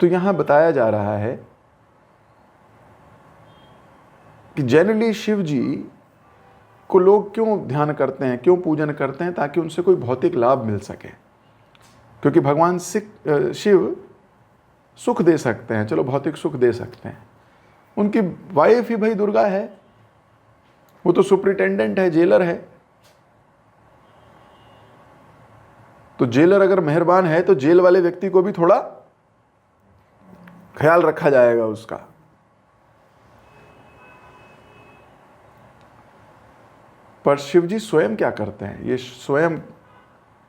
तो यहां बताया जा रहा है कि जनरली शिव जी को लोग क्यों ध्यान करते हैं, क्यों पूजन करते हैं? ताकि उनसे कोई भौतिक लाभ मिल सके, क्योंकि भगवान शिव सुख दे सकते हैं, चलो भौतिक सुख दे सकते हैं। उनकी वाइफ ही भाई दुर्गा है, वो तो सुपरिटेंडेंट है, जेलर है। तो जेलर अगर मेहरबान है तो जेल वाले व्यक्ति को भी थोड़ा ख्याल रखा जाएगा उसका। पर शिव जी स्वयं क्या करते हैं? ये स्वयं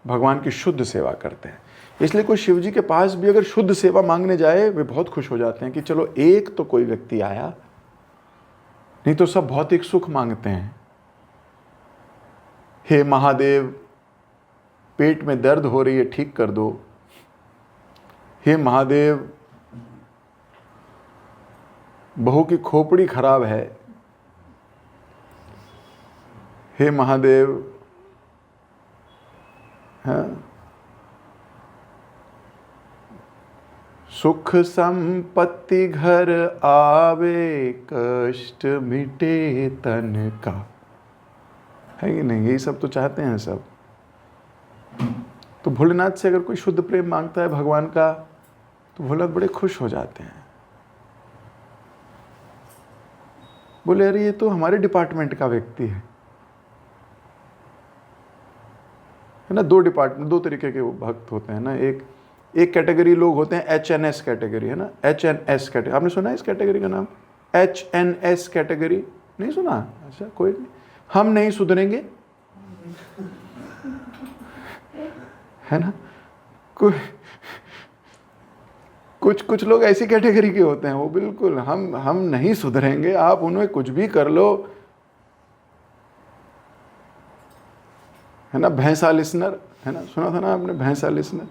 भगवान की शुद्ध सेवा करते हैं। इसलिए कोई शिव जी के पास भी अगर शुद्ध सेवा मांगने जाए, वे बहुत खुश हो जाते हैं कि चलो एक तो कोई व्यक्ति आया, नहीं तो सब भौतिक सुख मांगते हैं। हे महादेव, पेट में दर्द हो रही है, ठीक कर दो। हे महादेव, बहू की खोपड़ी खराब है। हे महादेव, हाँ, सुख संपत्ति घर आवे, कष्ट मिटे तन का, है कि नहीं? यही सब तो चाहते हैं सब। तो भोलेनाथ से अगर कोई शुद्ध प्रेम मांगता है भगवान का, तो भोलेनाथ बड़े खुश हो जाते हैं। बोले अरे ये तो हमारे डिपार्टमेंट का व्यक्ति है ना। दो डिपार्टमेंट, दो तरीके के भक्त होते हैं ना। एक कैटेगरी लोग होते हैं HNS कैटेगरी, है ना, HNS कैटेगरी। आपने सुना है इस कैटेगरी का नाम? HNS कैटेगरी नहीं सुना? अच्छा, कोई नहीं, हम नहीं सुधरेंगे, है ना। कुछ लोग ऐसी कैटेगरी के होते हैं, वो बिल्कुल हम नहीं सुधरेंगे, आप उन्हें कुछ भी कर लो, है ना। भैंसा लिसनर, है ना, सुना था ना आपने, भैंसा लिसनर।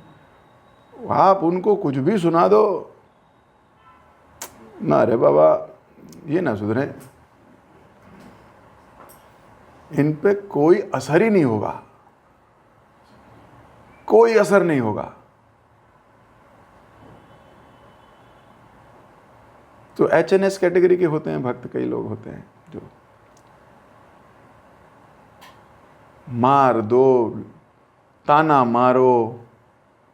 आप उनको कुछ भी सुना दो ना, अरे बाबा ये ना सुधरे, इन पे कोई असर ही नहीं होगा, कोई असर नहीं होगा। तो HNS कैटेगरी के होते हैं भक्त, कई लोग होते हैं जो मार दो, ताना मारो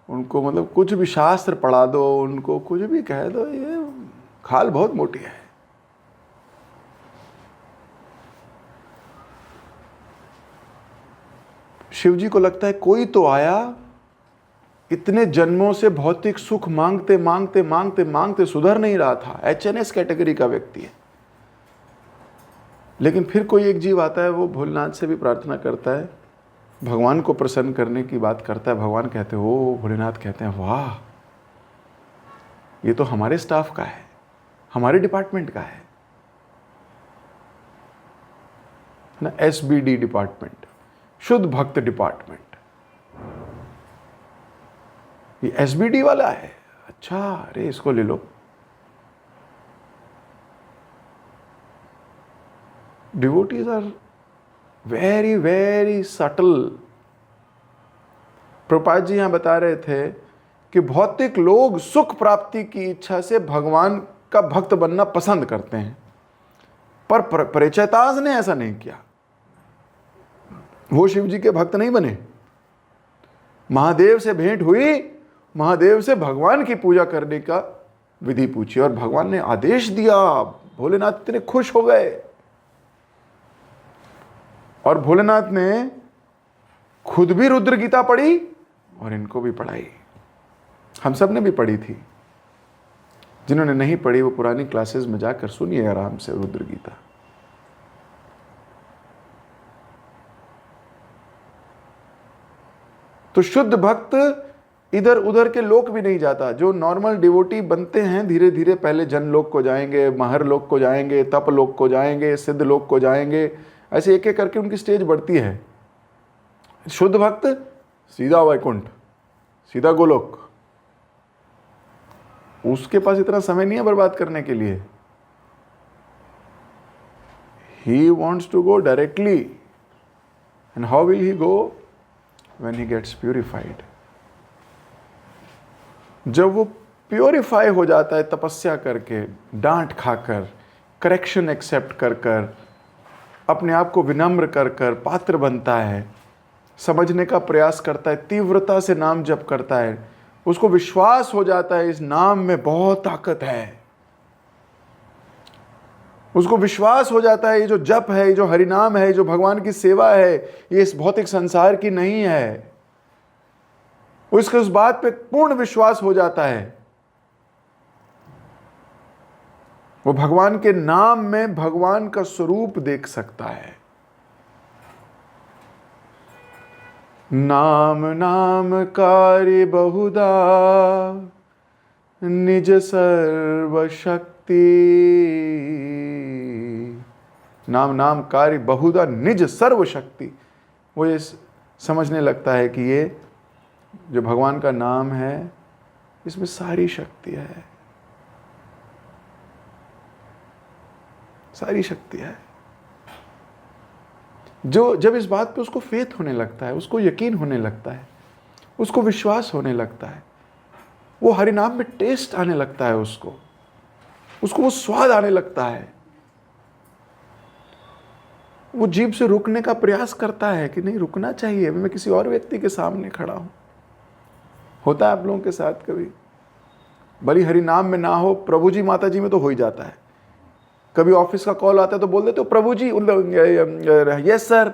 उनको, मतलब कुछ भी शास्त्र पढ़ा दो उनको, कुछ भी कह दो, ये खाल बहुत मोटी है। शिव जी को लगता है कोई तो आया, इतने जन्मों से भौतिक सुख मांगते मांगते मांगते मांगते सुधर नहीं रहा था, HNS कैटेगरी का व्यक्ति है। लेकिन फिर कोई एक जीव आता है, वो भोलेनाथ से भी प्रार्थना करता है, भगवान को प्रसन्न करने की बात करता है। भगवान कहते हैं, ओ भोलेनाथ कहते हैं, वाह ये तो हमारे स्टाफ का है, हमारे डिपार्टमेंट का है ना, SBD डिपार्टमेंट, शुद्ध भक्त डिपार्टमेंट, ये SBD वाला है। अच्छा, अरे इसको ले लो। Devotees are very very subtle. Prabhupada ji यहां बता रहे थे कि भौतिक लोग सुख प्राप्ति की इच्छा से भगवान का भक्त बनना पसंद करते हैं, पर परिचयताज ने ऐसा नहीं किया। वो शिव जी के भक्त नहीं बने। महादेव से भेंट हुई, महादेव से भगवान की पूजा करने का विधि पूछी और भगवान ने आदेश दिया। भोलेनाथ इतने खुश हो गए। और भोलेनाथ ने खुद भी रुद्र गीता पढ़ी और इनको भी पढ़ाई। हम सब ने भी पढ़ी थी। जिन्होंने नहीं पढ़ी वो पुरानी क्लासेस में जाकर सुनिए आराम से रुद्र गीता। तो शुद्ध भक्त इधर उधर के लोक भी नहीं जाता। जो नॉर्मल डिवोटी बनते हैं धीरे धीरे पहले जनलोक को जाएंगे, महर लोक को जाएंगे, तप लोक को जाएंगे, सिद्ध लोक को जाएंगे, ऐसे एक एक करके उनकी स्टेज बढ़ती है। शुद्ध भक्त सीधा वैकुंठ, सीधा गोलोक। उसके पास इतना समय नहीं है बर्बाद करने के लिए। He wants to go directly. And how will he go? When he gets purified. जब वो प्योरीफाई हो जाता है तपस्या करके, डांट खाकर, करेक्शन एक्सेप्ट कर कर, अपने आप को विनम्र कर कर पात्र बनता है, समझने का प्रयास करता है, तीव्रता से नाम जप करता है, उसको विश्वास हो जाता है इस नाम में बहुत ताकत है, उसको विश्वास हो जाता है ये जो जप है, ये जो हरिनाम है, ये जो भगवान की सेवा है, ये इस भौतिक संसार की नहीं है। उसके उस बात पे पूर्ण विश्वास हो जाता है। वो भगवान के नाम में भगवान का स्वरूप देख सकता है। नाम नाम कार्य बहुधा निज सर्व शक्ति। नाम नाम कार्य बहुधा निज सर्व शक्ति। वो ये समझने लगता है कि ये जो भगवान का नाम है इसमें सारी शक्ति है, सारी शक्ति है। जो जब इस बात पे उसको फेथ होने लगता है, उसको यकीन होने लगता है, उसको विश्वास होने लगता है, वो हरिनाम में टेस्ट आने लगता है, उसको वो स्वाद आने लगता है, वो जीभ से रुकने का प्रयास करता है कि नहीं रुकना चाहिए, मैं किसी और व्यक्ति के सामने खड़ा हूं। होता है आप लोगों के साथ कभी? भली हरिनाम में ना हो, प्रभु जी माता जी में तो हो ही जाता है। कभी ऑफिस का कॉल आता है तो बोल देते हो प्रभु जी, यस सर।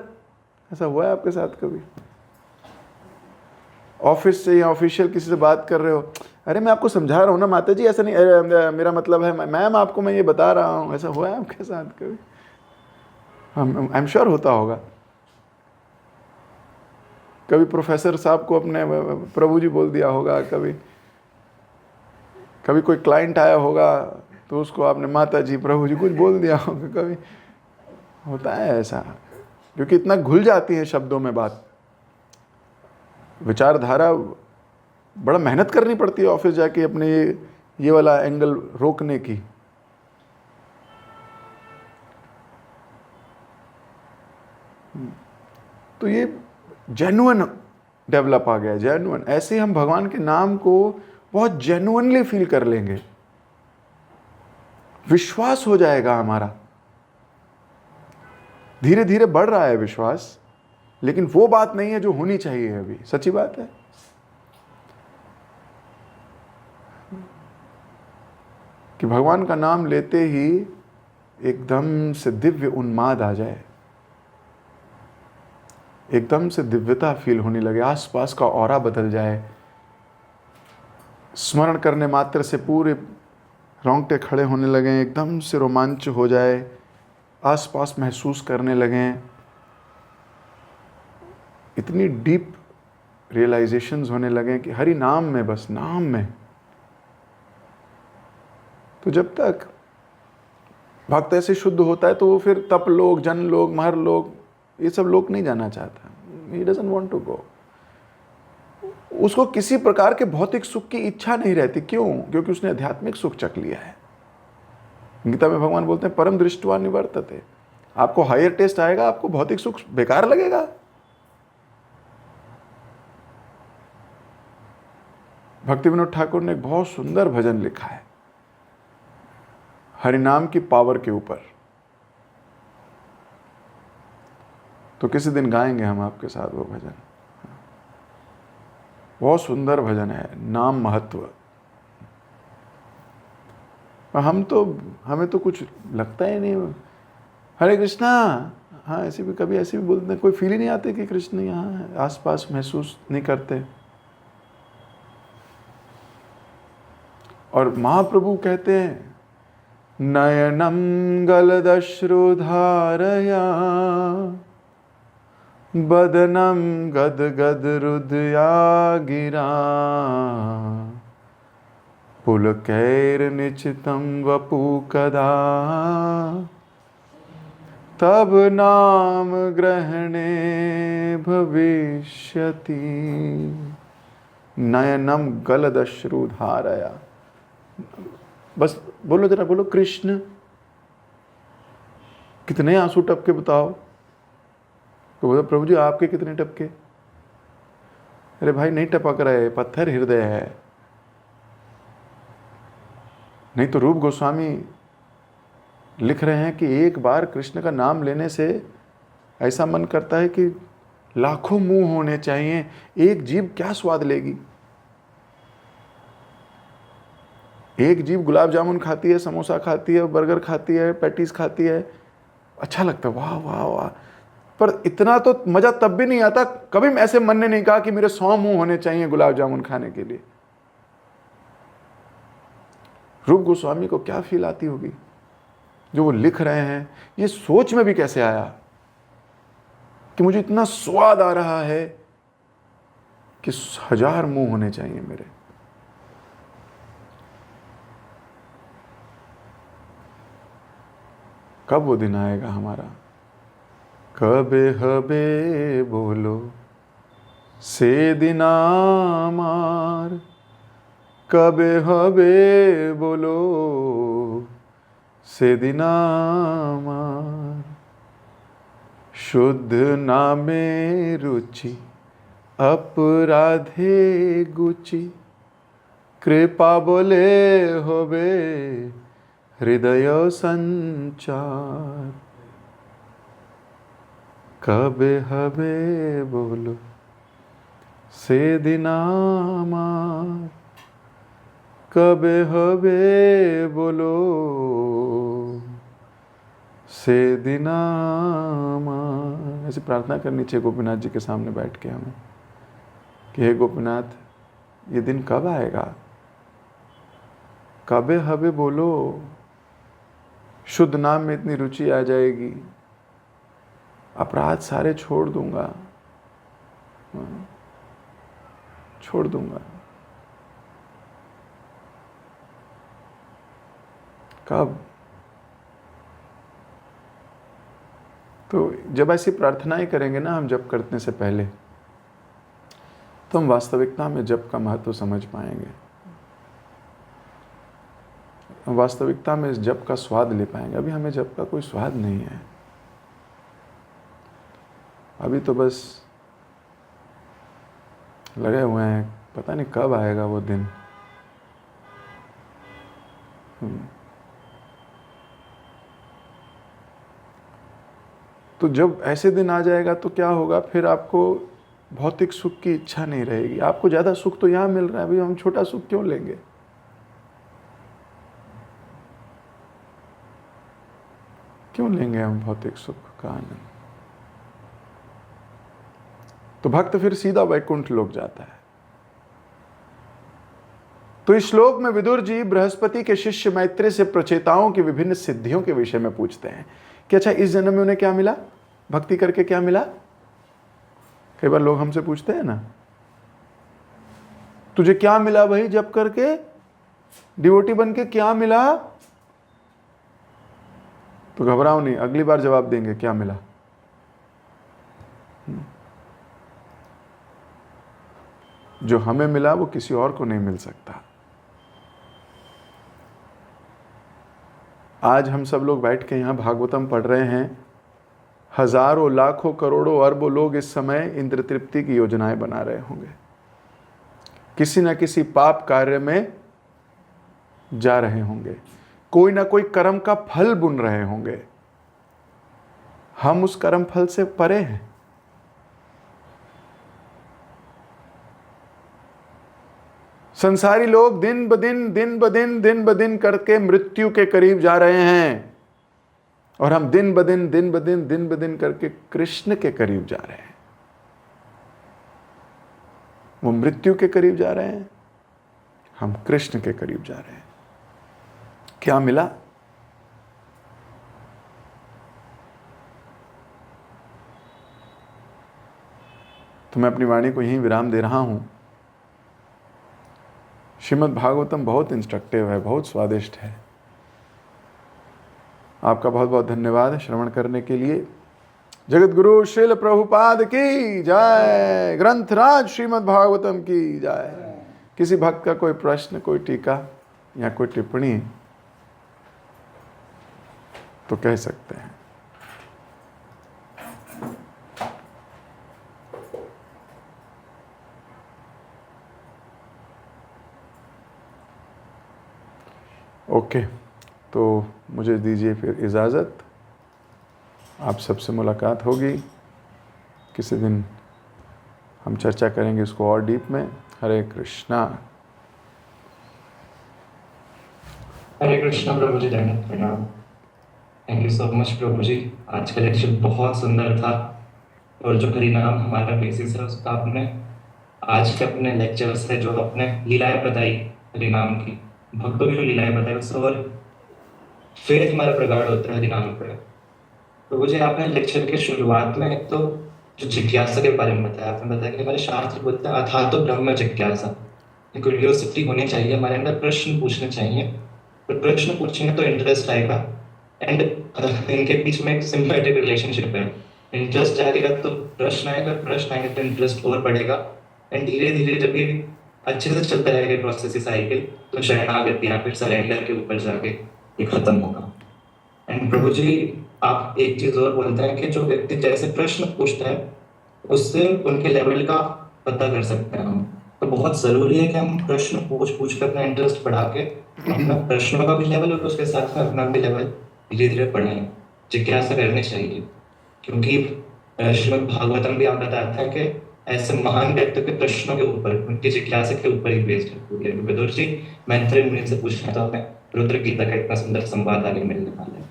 ऐसा हुआ है आपके साथ कभी? ऑफिस से या ऑफिशियल किसी से बात कर रहे हो, अरे मैं आपको समझा रहा हूँ ना माता जी, ऐसा नहीं, मेरा मतलब है मैम आपको मैं ये बता रहा हूँ। ऐसा हुआ है आपके साथ कभी? आई एम श्योर होता होगा। कभी प्रोफेसर साहब को अपने प्रभु जी बोल दिया होगा, कभी कोई क्लाइंट आया होगा तो उसको आपने माता जी प्रभु जी कुछ बोल दिया होगा। कभी होता है ऐसा, क्योंकि इतना घुल जाती है शब्दों में बात। विचारधारा बड़ा मेहनत करनी पड़ती है ऑफिस जाके अपने ये वाला एंगल रोकने की। तो ये जेन्युइन डेवलप आ गया, जेन्युइन। ऐसे हम भगवान के नाम को बहुत जेन्युइनली फील कर लेंगे, विश्वास हो जाएगा हमारा। धीरे धीरे बढ़ रहा है विश्वास, लेकिन वो बात नहीं है जो होनी चाहिए अभी। सच्ची बात है। कि भगवान का नाम लेते ही एकदम से दिव्य उन्माद आ जाए, एकदम से दिव्यता फील होने लगे, आसपास का ऑरा बदल जाए, स्मरण करने मात्र से पूरे रोंगटे खड़े होने लगे, एकदम से रोमांच हो जाए, आसपास महसूस करने लगें, इतनी डीप रियलाइजेशंस होने लगे कि हरि नाम में, बस नाम में। तो जब तक भक्त ऐसे शुद्ध होता है तो वो फिर तप लोग, जन लोग, महर लोग, ये सब लोग नहीं जाना चाहता। He doesn't want to go। उसको किसी प्रकार के भौतिक सुख की इच्छा नहीं रहती। क्यों? क्योंकि उसने आध्यात्मिक सुख चख लिया है। गीता में भगवान बोलते हैं परम दृष्टवा निवर्तते। आपको हायर टेस्ट आएगा, आपको भौतिक सुख बेकार लगेगा। भक्ति विनोद ठाकुर ने एक बहुत सुंदर भजन लिखा है हरिनाम की पावर के ऊपर। तो किसी दिन गाएंगे हम आपके साथ वो भजन। बहुत सुंदर भजन है, नाम महत्व। हमें तो कुछ लगता ही नहीं। हरे कृष्णा, हाँ ऐसे भी कभी ऐसे भी बोलते हैं, कोई फील ही नहीं आती कि कृष्ण यहाँ है, आसपास महसूस नहीं करते। और महाप्रभु कहते हैं नयनम गलदश्रुधारया बदनम गद गद रुदया गिरा पुलकैर्निचितं वपु कदा तब नाम ग्रहणे भविष्यति। नयनम गलदश्रुधारया, बस बोलो जरा, बोलो कृष्ण। कितने आंसू टपके बताओ? तो बोलो प्रभु जी आपके कितने टपके? अरे भाई नहीं टपक रहे, पत्थर हृदय है। नहीं तो रूप गोस्वामी लिख रहे हैं कि एक बार कृष्ण का नाम लेने से ऐसा मन करता है कि लाखों मुंह होने चाहिए, एक जीभ क्या स्वाद लेगी। एक जीभ गुलाब जामुन खाती है, समोसा खाती है, बर्गर खाती है, पैटीज खाती है, अच्छा लगता है, वाह वाह वाह, पर इतना तो मजा तब भी नहीं आता। कभी ऐसे मन ने नहीं कहा कि मेरे 100 मुंह होने चाहिए गुलाब जामुन खाने के लिए। रूप गोस्वामी को क्या फील आती होगी जो वो लिख रहे हैं। ये सोच में भी कैसे आया कि मुझे इतना स्वाद आ रहा है कि 1000 मुंह होने चाहिए मेरे। कब वो दिन आएगा हमारा? कबे हबे बोलो से दिन आमार, कबे हबे बोलो से दिन आमार। शुद्ध नामे रुचि अपराधे गुचि, कृपा बोले होबे हृदय संचार। कबे हबे बोलो से दिन आमार, कबे हबे बोलो से दिन आमार। ऐसे प्रार्थना करनी चाहिए गोपीनाथ जी के सामने बैठ के हमें कि हे गोपीनाथ ये दिन कब आएगा? कबे हबे बोलो, शुद्ध नाम में इतनी रुचि आ जाएगी, अपराध सारे छोड़ दूंगा, छोड़ दूंगा। कब? तो जब ऐसी प्रार्थनाएं करेंगे ना हम जप करने से पहले, तो हम वास्तविकता में जप का महत्व समझ पाएंगे, हम वास्तविकता में इस जप का स्वाद ले पाएंगे। अभी हमें जप का कोई स्वाद नहीं है। अभी तो बस लगे हुए हैं, पता नहीं कब आएगा वो दिन। तो जब ऐसे दिन आ जाएगा तो क्या होगा, फिर आपको भौतिक सुख की इच्छा नहीं रहेगी। आपको ज़्यादा सुख तो यहाँ मिल रहा है, अभी हम छोटा सुख क्यों लेंगे? क्यों लेंगे हम भौतिक सुख का आनंद? तो भक्त फिर सीधा वैकुंठ लोक जाता है। तो इस श्लोक में विदुर जी बृहस्पति के शिष्य मैत्रेय से प्रचेताओं की विभिन्न सिद्धियों के विषय में पूछते हैं कि अच्छा इस जन्म में उन्हें क्या मिला, भक्ति करके क्या मिला। कई बार लोग हमसे पूछते हैं ना, तुझे क्या मिला भाई जप करके, डिवोटी बन के क्या मिला? तो घबराओ नहीं, अगली बार जवाब देंगे क्या मिला। जो हमें मिला वो किसी और को नहीं मिल सकता। आज हम सब लोग बैठ के यहाँ भागवतम पढ़ रहे हैं। हजारों लाखों करोड़ों अरबों लोग इस समय इंद्र तृप्ति की योजनाएं बना रहे होंगे, किसी न किसी पाप कार्य में जा रहे होंगे, कोई ना कोई कर्म का फल बुन रहे होंगे। हम उस कर्म फल से परे हैं। संसारी लोग दिन ब दिन करके मृत्यु के करीब जा रहे हैं। और हम दिन ब दिन करके कृष्ण के करीब जा रहे हैं। वो मृत्यु के करीब जा रहे हैं, हम कृष्ण के करीब जा रहे हैं। क्या मिला? तो मैं अपनी वाणी को यहीं विराम दे रहा हूं। श्रीमद् भागवतम बहुत इंस्ट्रक्टिव है, बहुत स्वादिष्ट है। आपका बहुत बहुत धन्यवाद श्रवण करने के लिए। जगत गुरु श्रील प्रभुपाद की जय। ग्रंथराज श्रीमद् भागवतम की जय। किसी भक्त का कोई प्रश्न, कोई टीका या कोई टिप्पणी तो कह सकते हैं। ओके, तो मुझे दीजिए फिर इजाज़त। आप सबसे मुलाकात होगी किसी दिन, हम चर्चा करेंगे इसको और डीप में। हरे कृष्णा। हरे कृष्णा प्रभु जी, दंडवत प्रणाम। थैंक यू सो मच प्रभु जी। आज का लेक्चर बहुत सुंदर था और जो हरिनाम हमारा बेसिस है उसका आपने आज के अपने लेक्चर से जो अपने लीलाएं बताई हरिनाम की, भक्तों की जो लीलाएं बताई उससे और फेथ हमारा प्रगाढ़ होता है हरिनाम पर। प्रभु जी, आपने लेक्चर के शुरुआत में एक तो जो जिज्ञासा के बारे में बताया, आपने बताया कि हमारे शास्त्र बोलते हैं अथा तो ब्रह्म जिज्ञासा, क्यूरियोसिटी होनी चाहिए हमारे अंदर, प्रश्न पूछने चाहिए। तो प्रश्न पूछेंगे तो इंटरेस्ट आएगा एंड इनके बीच में एक सिम्बायोटिक रिलेशनशिप है। इंटरेस्ट जाएगा तो प्रश्न आएगा, प्रश्न आएगा तो इंटरेस्ट और बढ़ेगा एंड धीरे धीरे जब ये अच्छे से चलता रहेगा प्रोसेस साइकिल, तो शरणागति या फिर सरेंडर के ऊपर जाके ये खत्म होगा। एंड प्रभु जी, आप एक चीज और बोलते हैं कि जो व्यक्ति जैसे प्रश्न पूछता है उससे उनके लेवल का पता कर सकते हैं हम। तो बहुत जरूरी है कि हम प्रश्न पूछ पूछ कर अपना इंटरेस्ट बढ़ा के अपना प्रश्नों का भी लेवल और उसके साथ में अपना भी लेवल धीरे धीरे बढ़ाएं। जिज्ञासा करनी चाहिए, क्योंकि श्रीमद् भागवतम भी आप बताते हैं कि ऐसे महान व्यक्ति के प्रश्नों के ऊपर, उनकी जिज्ञासा के ऊपर ही बेस्ड है। विदुर जी, मैत्रेय मुनि से पूछना तो हमें रुद्र गीता का इतना सुंदर संवाद आगे मिलने वाला है।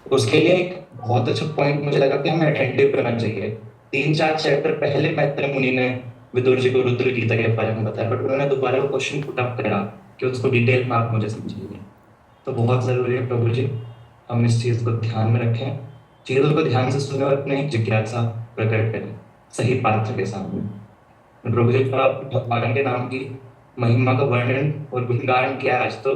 उसके लिए एक बहुत अच्छा पॉइंट मुझे लगा कि हमें अटेंटिव करना चाहिए। 3-4 चैप्टर पहले मैत्रेय मुनि ने विदुर जी को रुद्र गीता के बारे में बताया, बट उन्होंने दोबारा वो क्वेश्चन पुट अप करा कि उसको डिटेल में आप मुझे समझाइए। तो बहुत जरूरी है प्रभु जी, हम इस चीज को ध्यान में रखें, चीजों को ध्यान से सुने और अपनी जिज्ञासा प्रकट करें सही पात्र के सामने। प्रभु जी, आप भगवान के नाम की महिमा का वर्णन और गुणगान किया आज तो,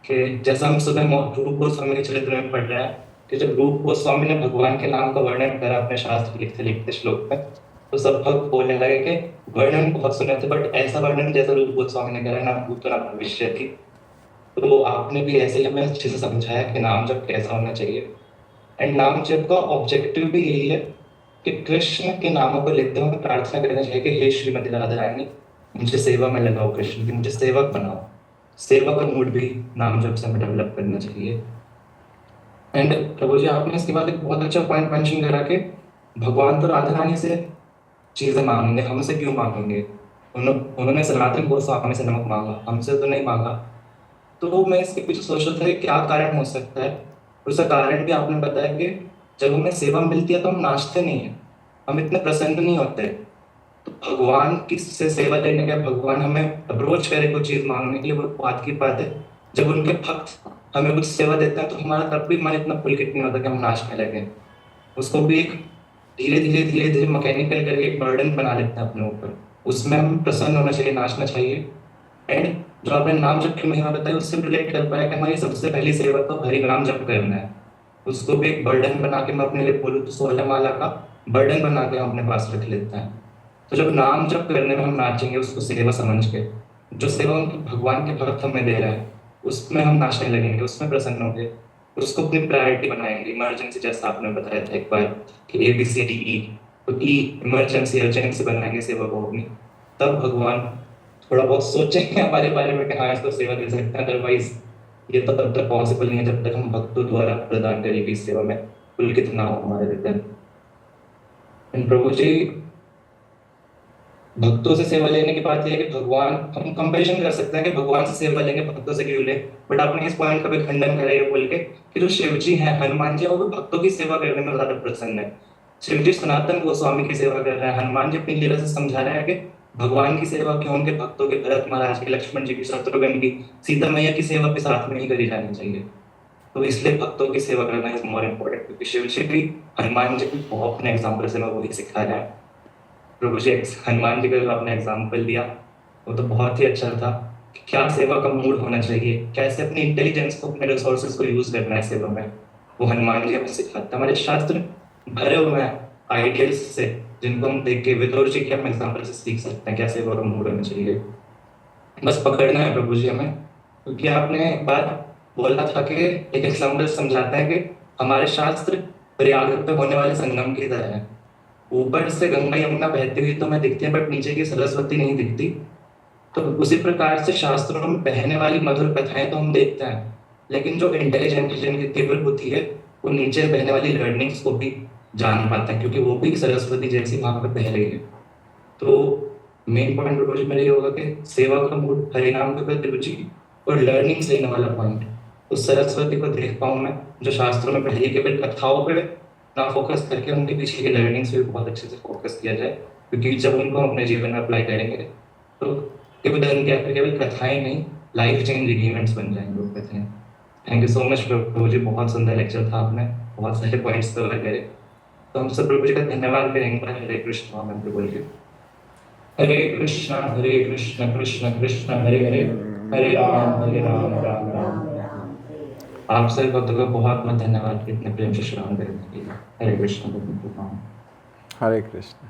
कि जैसा हम सुबह रूप गोस्वामी के चरित्र में पढ़ रहे हैं कि जब रूप गोस्वामी ने भगवान के नाम का वर्णन करा अपने शास्त्र लिखते लिखते श्लोक में, तो सब भक्त बोलने लगे कि वर्णन बहुत सुने थे, बट ऐसा वर्णन जैसा रूप गोस्वामी ने करा ना भूत ना भविष्य थी। तो आपने भी ऐसे ही हमें अच्छे से समझाया कि नाम जप कैसा होना चाहिए। एंड नाम जप का ऑब्जेक्टिव भी यही है कि कृष्ण के नामों को लेते हुए प्रार्थना करना चाहिए कि हे श्रीमती राधा रानी, मुझे सेवा में लगाओ, कृष्ण की मुझे सेवक बनाओ। सेवा का मूड भी नाम जप से हमें डेवलप करना चाहिए। एंड प्रभु जी, आपने इसके बाद एक बहुत अच्छा पॉइंट मेंशन करा कि भगवान तो राधा रानी से चीजें मांगेंगे, हमसे क्यों मांगेंगे? उन्होंने सनातन गोस्वामी से नमक मांगा, हमसे तो नहीं मांगा। तो मैं इसके पीछे सोच रहा था कि क्या कारण हो सकता है। उसका कारण भी आपने बताया कि जब हमें सेवा मिलती है तो हम नाचते नहीं है, हम इतने प्रसन्न नहीं होते। तो भगवान की से सेवा लेने के, भगवान हमें अप्रोच करे कोई चीज मांगने के लिए, वो बात की बात है। जब उनके भक्त हमें कुछ सेवा देते हैं तो हमारा तब भी मन इतना पुलकित नहीं होता कि हम नाचने लगे। उसको भी एक धीरे धीरे मैकेनिकल करके एक बर्डन बना लेते हैं अपने ऊपर। उसमें हम प्रसन्न होना चाहिए, नाचना चाहिए। एंड जो आपने नाम जप की महिमा बताई उससे रिलेट कर पाया कि हमारी सबसे पहली सेवा तो हरि नाम जप करना है। उसको भी एक बर्डन बना के मैं अपने लिए बोलूँ तो 16 माला का बर्डन बना के हम अपने पास रख लेते हैं। तो जब नाम जप करने में हम नाचेंगे उसको सेवा समझ के, जो सेवा उनके भगवान के भक्त हमें दे रहा है उसमें हम नाचने लगेंगे, उसमें प्रसन्न होंगे, उसको अपनी प्रायोरिटी बनाएंगे। इमरजेंसी जैसा आपने बताया था एक बार कि ABCDE, तो ई इमरजेंसी अर्जेंसी बनाएंगे सेवा को अपनी। तब भगवान थोड़ा बहुत सोचेंगे हमारे बारे में कि हाँ इसको सेवा दे सकते हैं। अदरवाइज ये तो तब तक पॉसिबल नहीं है जब तक हम भक्तों द्वारा प्रदान करेगी इस सेवा में पुलकित ना हो हमारे हृदय। प्रभु जी, भक्तों से सेवा लेने की बात यह है कि भगवान, हम कंपैरिजन कर सकते हैं कि भगवान से सेवा लेंगे भक्तों से क्यों ले। बट आपने इस पॉइंट का भी खंडन करा ये बोल के कि जो शिव जी हैं, हनुमान जी हैं, वो भी भक्तों की सेवा करने में ज्यादा प्रसन्न है। शिव जी सनातन गोस्वामी की सेवा कर रहे हैं, हनुमान जी अपनी लीला से समझा रहे हैं कि भगवान की सेवा क्यों उनके भक्तों के, भरत महाराज की, लक्ष्मण जी की, शत्रुघ्न की, सीता मैया की सेवा भी साथ में ही करी जानी चाहिए। तो इसलिए भक्तों की सेवा करना इज मोर इम्पोर्टेंट, क्योंकि शिव जी भी, हनुमान जी भी बहुत अपने एग्जाम्पल से मैं वही सिखा रहा है। प्रभु जी, हनुमान जी का जो आपने एग्जाम्पल दिया वो तो बहुत ही अच्छा था कि क्या सेवा का मूड होना चाहिए, कैसे अपनी इंटेलिजेंस को, अपने रिसोर्सेज को यूज करना है सेवा में, वो हनुमान जी हमें सिखाते हैं। हमारे शास्त्र भरे हुए हैं आइडियल्स से, जिनको हम देख के विदुर जी के हम एग्जाम्पल से सीख सकते हैं क्या सेवा का मूड होना चाहिए। बस पकड़ना है प्रभु जी हमें, क्योंकि आपने एक बात बोला था कि एक एग्जाम्पल समझाता है कि हमारे शास्त्र प्रयाग पे होने वाले संगम की तरह है। ऊपर से गंगा यमुना बहती हुई तो हमें दिखती है, बट नीचे की सरस्वती नहीं दिखती। तो उसी प्रकार से शास्त्रों में बहने वाली मधुर कथाएं तो हम देखते हैं, लेकिन जो इंटेलिजेंट, जिनकी तीव्र बुद्धि है, वो नीचे बहने वाली लर्निंग्स को भी जान पाते हैं, क्योंकि वो भी सरस्वती जैसी वहां पर बह रही है। तो मेन पॉइंट रोज मेरा ये होगा कि सेवा का मूड, हरिनाम के प्रति रुचि और लर्निंग्स लेने वाला पॉइंट, उस सरस्वती को देख पाऊं मैं, जो शास्त्रों में पहले केवल कथाओं पे ना फोकस करके उनके पीछे की लर्निंग्स पे बहुत अच्छे से फोकस किया जाए। क्योंकि जब उनको हम अपने जीवन में अप्लाई करेंगे तो केवल धर्म क्या, केवल कथाएं नहीं, लाइफ चेंजिंग इवेंट्स बन जाएंगे वो कथाएं। थैंक यू सो मच प्रभु जी, बहुत सुंदर लेक्चर था, आपने बहुत सारे पॉइंट्स कवर करे। तो हम सब प्रभु जी का धन्यवाद करेंगे। हरे कृष्ण महामंत्र बोल के, हरे कृष्ण कृष्ण कृष्ण हरे हरे, हरे राम राम राम। आप सभी भक्तों का बहुत बहुत धन्यवाद इतने प्रेम से श्रवण करने के लिए। हरे कृष्ण। हरे कृष्ण।